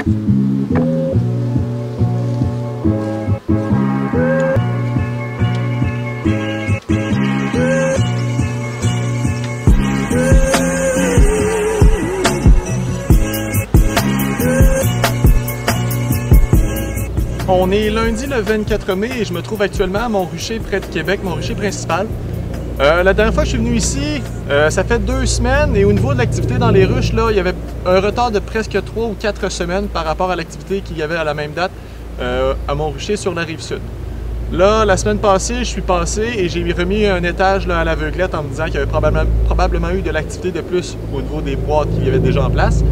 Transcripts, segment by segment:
On est lundi le 24 mai et je me trouve actuellement à Montrucher, près de Québec, Montrucher principal. La dernière fois que je suis venu ici, ça fait 2 semaines et au niveau de l'activité dans les ruches, là, il y avait un retard de presque 3 ou 4 semaines par rapport à l'activité qu'il y avait à la même date à Montrucher sur la rive sud. Là, la semaine passée, je suis passé et j'ai remis un étage là, à l'aveuglette en me disant qu'il y avait probablement eu de l'activité de plus au niveau des boîtes qu'il y avait déjà en place.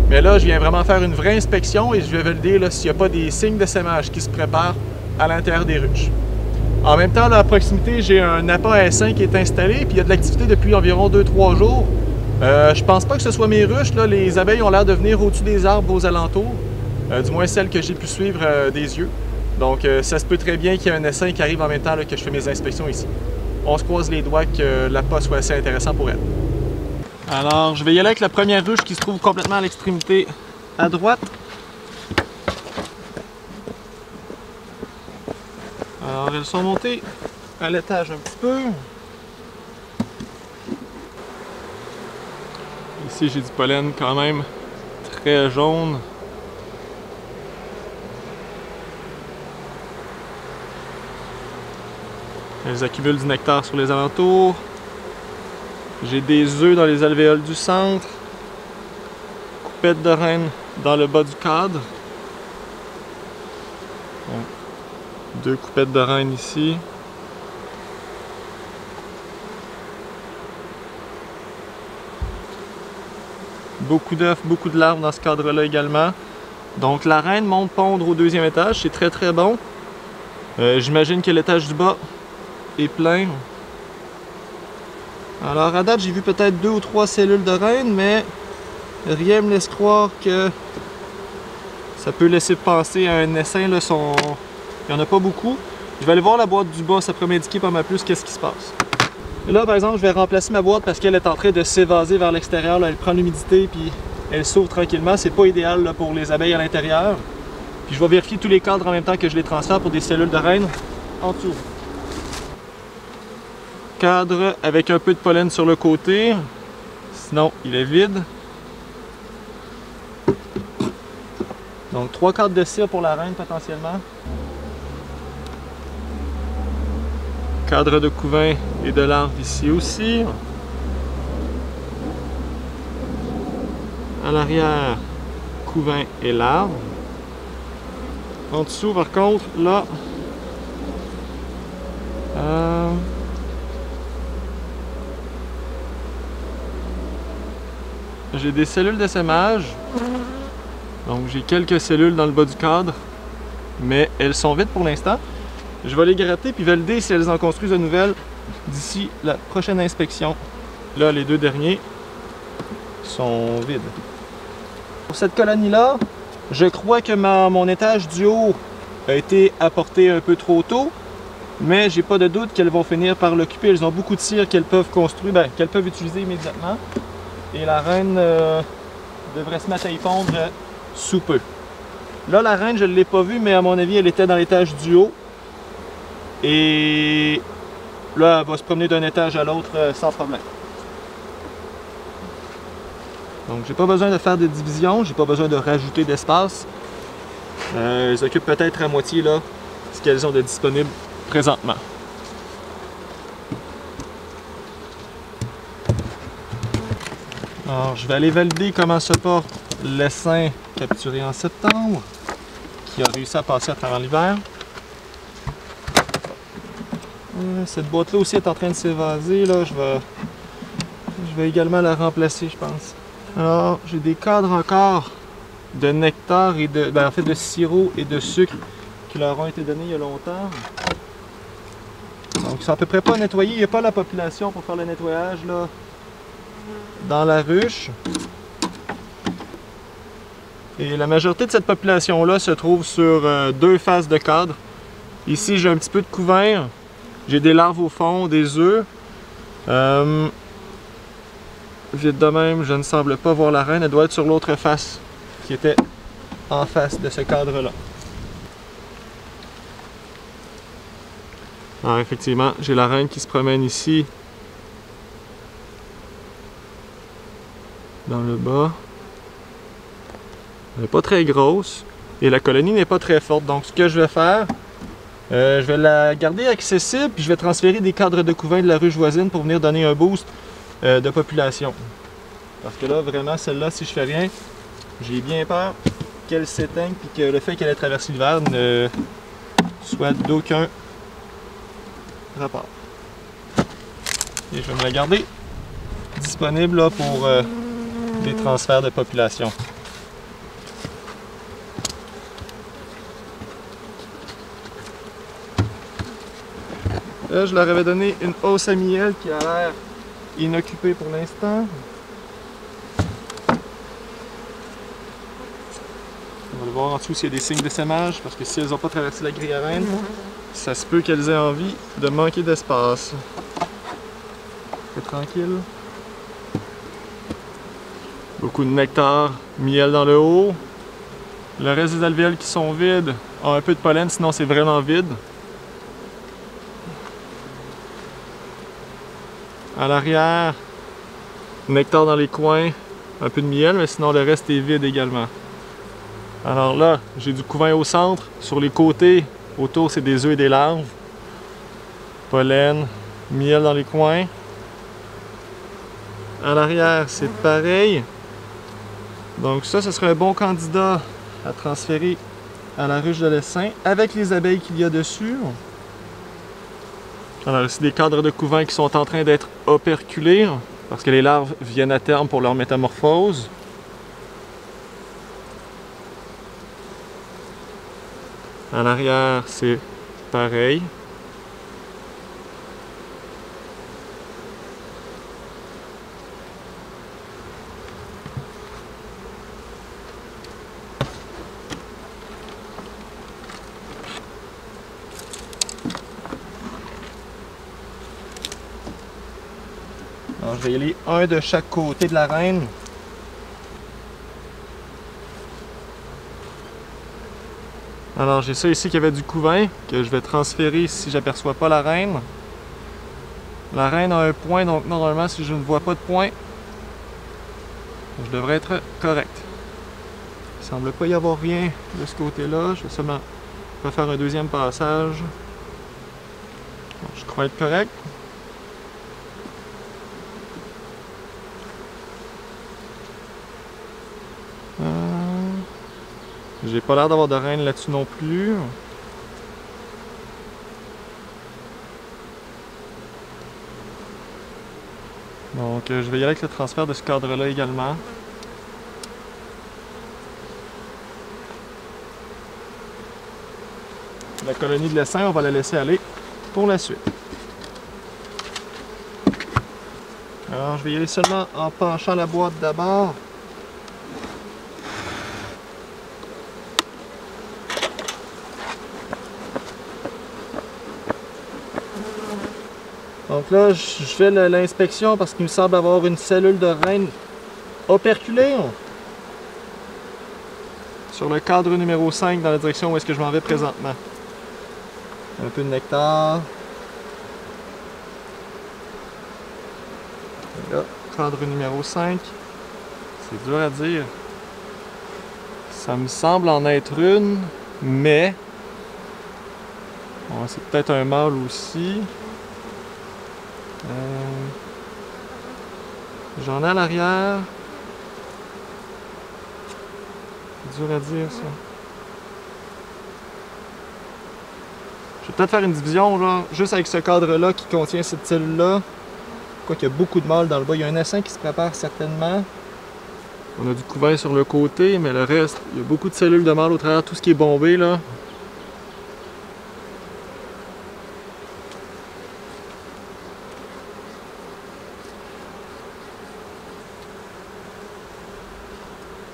Mais là, je viens vraiment faire une vraie inspection et je vais valider s'il n'y a pas des signes de sémage qui se préparent à l'intérieur des ruches. En même temps, là, à proximité, j'ai un appât S1 qui est installé, puis il y a de l'activité depuis environ 2-3 jours. Je pense pas que ce soit mes ruches, là. Les abeilles ont l'air de venir au-dessus des arbres aux alentours, du moins celles que j'ai pu suivre des yeux. Donc, ça se peut très bien qu'il y ait un S1 qui arrive en même temps là, que je fais mes inspections ici. On se croise les doigts que l'appât soit assez intéressant pour elle. Alors, je vais y aller avec la première ruche qui se trouve complètement à l'extrémité à droite. Alors, elles sont montées à l'étage un petit peu. Ici, j'ai du pollen quand même très jaune. Elles accumulent du nectar sur les alentours. J'ai des œufs dans les alvéoles du centre. Coupettes de reine dans le bas du cadre. Bon. 2 coupettes de reine ici. Beaucoup d'œufs, beaucoup de larves dans ce cadre-là également. Donc la reine monte pondre au 2e étage, c'est très très bon. J'imagine que l'étage du bas est plein. Alors à date, j'ai vu peut-être 2 ou 3 cellules de reine, mais rien me laisse croire que ça peut laisser penser à un essaim. Là, il n'y en a pas beaucoup. Je vais aller voir la boîte du bas, ça pourrait m'indiquer pas mal plus qu'est-ce qui se passe. Et là, par exemple, je vais remplacer ma boîte parce qu'elle est en train de s'évaser vers l'extérieur. Elle prend l'humidité puis elle s'ouvre tranquillement. C'est pas idéal là, pour les abeilles à l'intérieur. Puis je vais vérifier tous les cadres en même temps que je les transfère pour des cellules de reine en dessous. Cadre avec un peu de pollen sur le côté, sinon il est vide. Donc 3 cadres de cire pour la reine potentiellement. Cadre de couvain et de larves ici aussi. À l'arrière, couvain et larves. En dessous par contre, là, j'ai des cellules d'essaimage. Donc j'ai quelques cellules dans le bas du cadre, mais elles sont vides pour l'instant. Je vais les gratter puis valider si elles en construisent de nouvelles d'ici la prochaine inspection. Là, les 2 derniers sont vides. Pour cette colonie-là, je crois que mon étage du haut a été apporté un peu trop tôt, mais j'ai pas de doute qu'elles vont finir par l'occuper. Elles ont beaucoup de cire qu'elles peuvent construire, qu'elles peuvent utiliser immédiatement. Et la reine devrait se mettre à y pondre sous peu. Là, la reine, je ne l'ai pas vue, mais à mon avis, elle était dans l'étage du haut. Et là, elle va se promener d'un étage à l'autre sans problème. Donc, j'ai pas besoin de faire de division, j'ai pas besoin de rajouter d'espace. Elles occupent peut-être à moitié là, ce qu'elles ont de disponible présentement. Alors, je vais aller valider comment se porte l'essaim capturé en septembre, qui a réussi à passer à travers l'hiver. Cette boîte-là aussi est en train de s'évaser. Je vais également la remplacer, je pense. Alors, j'ai des cadres encore de nectar et en fait de sirop et de sucre qui leur ont été donnés il y a longtemps. Donc, ils sont à peu près pas nettoyés. Il n'y a pas la population pour faire le nettoyage là, dans la ruche. Et la majorité de cette population-là se trouve sur 2 faces de cadre. Ici, j'ai un petit peu de couvain. J'ai des larves au fond, des œufs. Vite de même, je ne semble pas voir la reine. Elle doit être sur l'autre face, qui était en face de ce cadre-là. Alors effectivement, j'ai la reine qui se promène ici, dans le bas. Elle n'est pas très grosse et la colonie n'est pas très forte. Donc ce que je vais faire, je vais la garder accessible puis je vais transférer des cadres de couvain de la ruche voisine pour venir donner un boost de population. Parce que là, vraiment, celle-là, si je fais rien, j'ai bien peur qu'elle s'éteigne puis que le fait qu'elle ait traversé l'hiver ne soit d'aucun rapport. Et je vais me la garder disponible là, pour des transferts de population. Là, je leur avais donné une hausse à miel qui a l'air inoccupée pour l'instant. On va aller voir en dessous s'il y a des signes d'essaimage, parce que si elles n'ont pas traversé la grille à reine, ça se peut qu'elles aient envie de manquer d'espace. C'est tranquille. Beaucoup de nectar, miel dans le haut. Le reste des alvéoles qui sont vides ont un peu de pollen, sinon c'est vraiment vide. À l'arrière, nectar dans les coins, un peu de miel, mais sinon le reste est vide également. Alors là, j'ai du couvain au centre, sur les côtés, autour c'est des œufs et des larves. Pollen, miel dans les coins. À l'arrière, c'est pareil. Donc ça, ce serait un bon candidat à transférer à la ruche de l'essaim avec les abeilles qu'il y a dessus. Alors ici, des cadres de couvain qui sont en train d'être operculés parce que les larves viennent à terme pour leur métamorphose. À l'arrière, c'est pareil. Alors, je vais y aller un de chaque côté de la reine. Alors, j'ai ça ici qui avait du couvain que je vais transférer si j'aperçois pas la reine. La reine a un point, donc normalement, si je ne vois pas de point, je devrais être correct. Il semble pas y avoir rien de ce côté-là. Je vais seulement refaire un deuxième passage. Bon, je crois être correct. J'ai pas l'air d'avoir de reine là-dessus non plus. Donc je vais y aller avec le transfert de ce cadre-là également. La colonie de l'essaim, on va la laisser aller pour la suite. Alors je vais y aller seulement en penchant la boîte d'abord. Donc là, je fais l'inspection parce qu'il me semble avoir une cellule de reine operculée sur le cadre numéro 5 dans la direction où est-ce que je m'en vais présentement. Un peu de nectar. Et là, cadre numéro 5. C'est dur à dire. Ça me semble en être une, mais bon, c'est peut-être un mâle aussi. J'en ai à l'arrière. C'est dur à dire ça. Je vais peut-être faire une division là, juste avec ce cadre-là qui contient cette cellule-là. Quoi qu'il y a beaucoup de mâles dans le bas. Il y a un essaim qui se prépare certainement. On a du couvain sur le côté, mais le reste, il y a beaucoup de cellules de mâles au travers, tout ce qui est bombé là.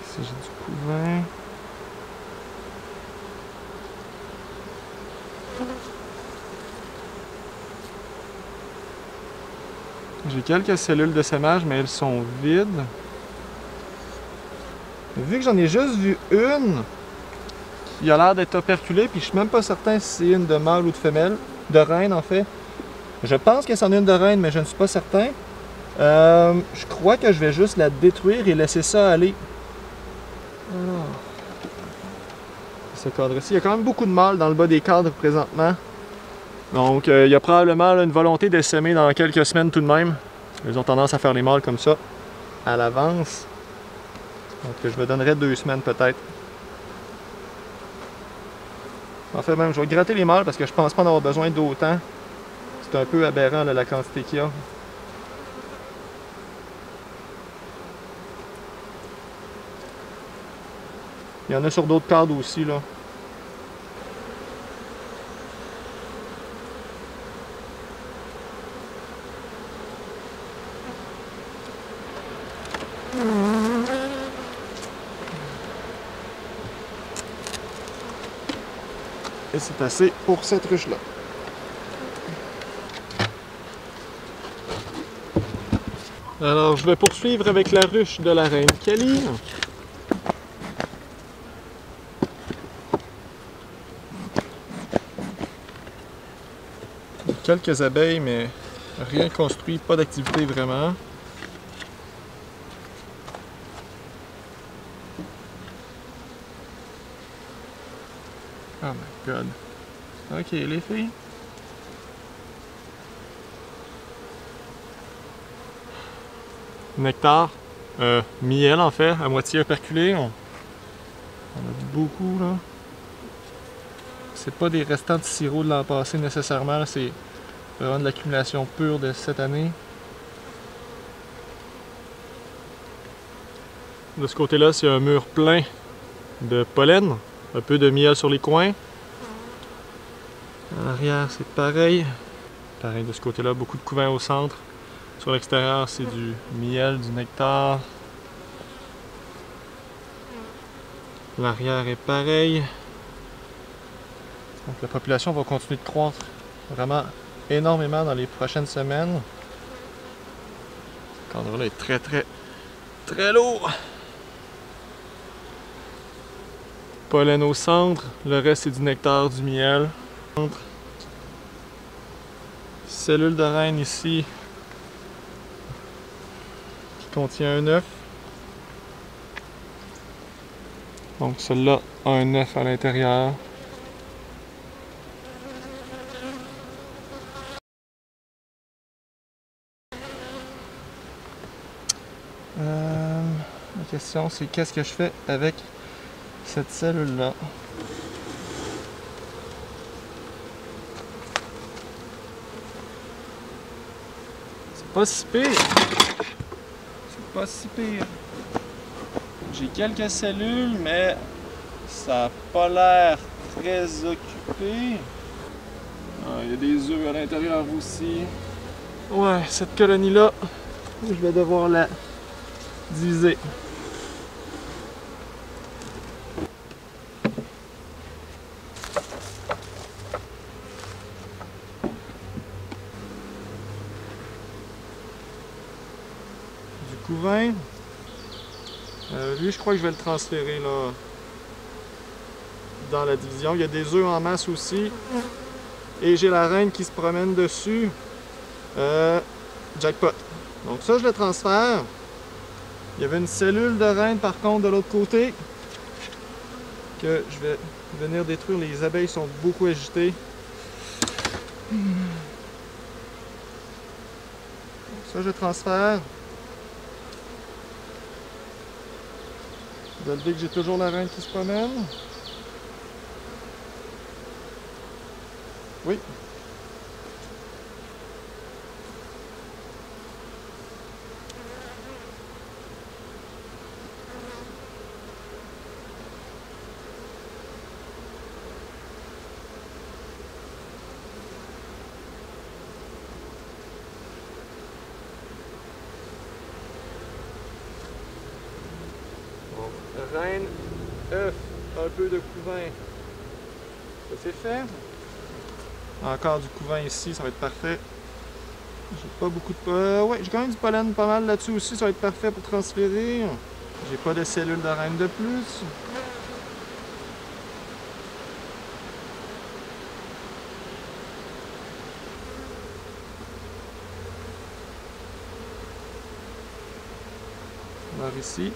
Ici j'ai du couvain. J'ai quelques cellules de sémage, mais elles sont vides. Vu que j'en ai juste vu une, Il a l'air d'être operculé, puis je suis même pas certain si c'est une de mâle ou de femelle. De reine, en fait. Je pense que c'en est une de reine, mais je ne suis pas certain. Je crois que je vais juste la détruire et laisser ça aller. Alors, ce cadre-ci, il y a quand même beaucoup de mâles dans le bas des cadres présentement. Donc, il y a probablement là, une volonté d'essaimer dans quelques semaines tout de même. Ils ont tendance à faire les mâles comme ça, à l'avance. Donc, je me donnerais 2 semaines peut-être. En fait, même, je vais gratter les mâles parce que je pense pas en avoir besoin d'autant. C'est un peu aberrant là, la quantité qu'il y a. Il y en a sur d'autres cadres aussi, là. Et c'est assez pour cette ruche-là. Alors, je vais poursuivre avec la ruche de la reine Kelly. Quelques abeilles, mais rien construit, pas d'activité vraiment. Oh my god. Ok, les filles. Nectar. Miel en fait, à moitié operculé. On a beaucoup là. C'est pas des restants de sirop de l'an passé nécessairement, c'est vraiment de l'accumulation pure de cette année. De ce côté-là, c'est un mur plein de pollen, un peu de miel sur les coins. À l'arrière, c'est pareil. Pareil de ce côté-là, beaucoup de couvains au centre. Sur l'extérieur, c'est du miel, du nectar. L'arrière est pareil. Donc la population va continuer de croître vraiment énormément dans les prochaines semaines. Ce cadre-là est très lourd. Pollen au centre, le reste c'est du nectar, du miel. Cellule de reine ici qui contient un œuf. Donc celle-là a un œuf à l'intérieur. La question c'est qu'est-ce que je fais avec cette cellule-là? C'est pas si pire. C'est pas si pire. J'ai quelques cellules, mais ça n'a pas l'air très occupé. Il y a des œufs à l'intérieur aussi. Ouais, cette colonie-là, je vais devoir la diviser. Du couvain. Lui, je crois que je vais le transférer là, dans la division. Il y a des œufs en masse aussi. Et j'ai la reine qui se promène dessus. Jackpot. Donc ça, je le transfère. Il y avait une cellule de reine par contre de l'autre côté que je vais venir détruire. Les abeilles sont beaucoup agitées. Donc ça, je transfère. Vous allez dire que j'ai toujours la reine qui se promène. Oui. Reine, œuf, un peu de couvain. Ça c'est fait. Encore du couvain ici, ça va être parfait. J'ai pas beaucoup de... ouais, j'ai quand même du pollen pas mal là-dessus aussi, ça va être parfait pour transférer. J'ai pas de cellules de reine de plus. Alors ici,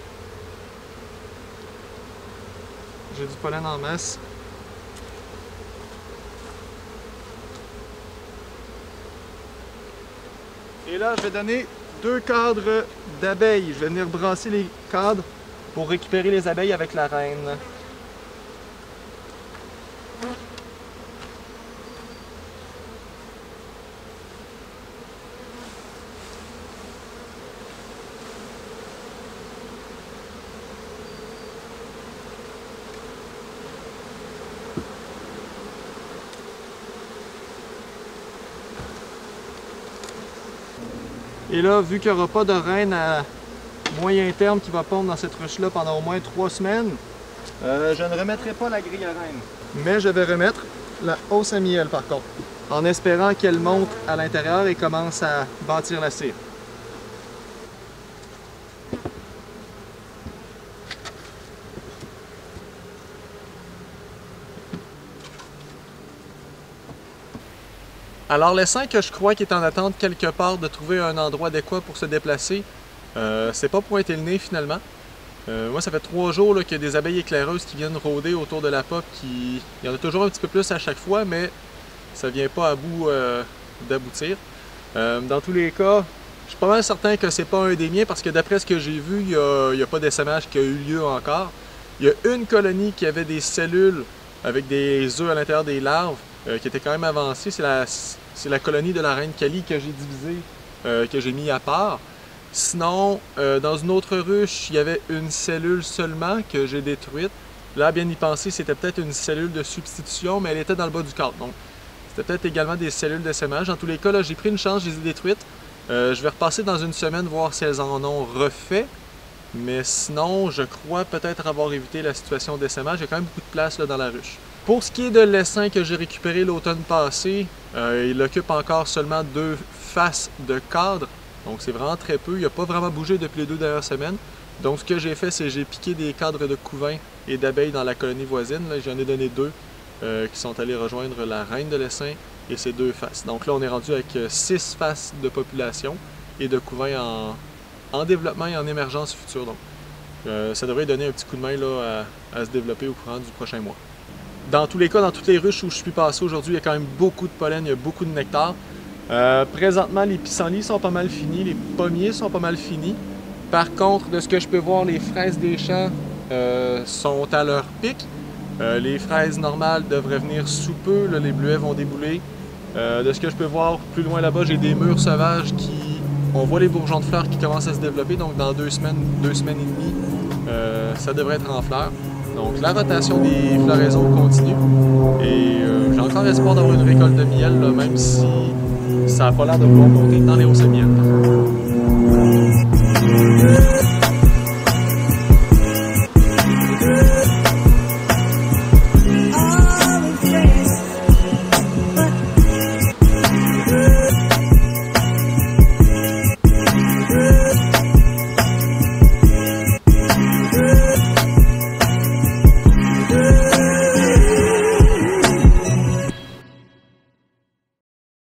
j'ai du pollen en masse. Et là, je vais donner 2 cadres d'abeilles. Je vais venir brasser les cadres pour récupérer les abeilles avec la reine. Et là, vu qu'il n'y aura pas de reine à moyen terme qui va pondre dans cette ruche-là pendant au moins 3 semaines, je ne remettrai pas la grille à reine. Mais je vais remettre la hausse à miel par contre, en espérant qu'elle monte à l'intérieur et commence à bâtir la cire. Alors l'essaim que je crois qu'il est en attente quelque part de trouver un endroit adéquat pour se déplacer, c'est pas pointé le nez finalement. Moi ça fait 3 jours qu'il y a des abeilles éclaireuses qui viennent rôder autour de la pop. Il y en a toujours un petit peu plus à chaque fois, mais ça vient pas à bout d'aboutir. Dans tous les cas, je suis pas mal certain que c'est pas un des miens parce que d'après ce que j'ai vu, il n'y a pas d'essaimage qui a eu lieu encore. Il y a une colonie qui avait des cellules avec des œufs à l'intérieur des larves. Qui était quand même avancée, c'est la colonie de la reine Kali que j'ai divisée, que j'ai mis à part. Sinon, dans une autre ruche, il y avait une cellule seulement que j'ai détruite. Là, à bien y penser, c'était peut-être une cellule de substitution, mais elle était dans le bas du cadre. Donc, c'était peut-être également des cellules d'essaimage. En tous les cas, là, j'ai pris une chance, je les ai détruites. Je vais repasser dans une semaine, voir si elles en ont refait. Mais sinon, je crois peut-être avoir évité la situation d'essaimage. Il y a quand même beaucoup de place là, dans la ruche. Pour ce qui est de l'essaim que j'ai récupéré l'automne passé, il occupe encore seulement 2 faces de cadre. Donc c'est vraiment très peu. Il n'a pas vraiment bougé depuis les 2 dernières semaines. Donc ce que j'ai fait, c'est que j'ai piqué des cadres de couvain et d'abeilles dans la colonie voisine. J'en ai donné 2 qui sont allés rejoindre la reine de l'essaim et ces 2 faces. Donc là, on est rendu avec 6 faces de population et de couvain en développement et en émergence future. Donc ça devrait donner un petit coup de main là, à se développer au courant du prochain mois. Dans tous les cas, dans toutes les ruches où je suis passé aujourd'hui, il y a quand même beaucoup de pollen, il y a beaucoup de nectar. Présentement, les pissenlits sont pas mal finis, les pommiers sont pas mal finis. Par contre, de ce que je peux voir, les fraises des champs sont à leur pic. Les fraises normales devraient venir sous peu, là, les bleuets vont débouler. De ce que je peux voir plus loin là-bas, j'ai des mûres sauvages qui... On voit les bourgeons de fleurs qui commencent à se développer, donc dans 2 semaines et demie, ça devrait être en fleurs. Donc la rotation des floraisons continue et j'ai encore espoir d'avoir une récolte de miel, là, même si ça n'a pas l'air de vouloir monter dans les hausses à miel.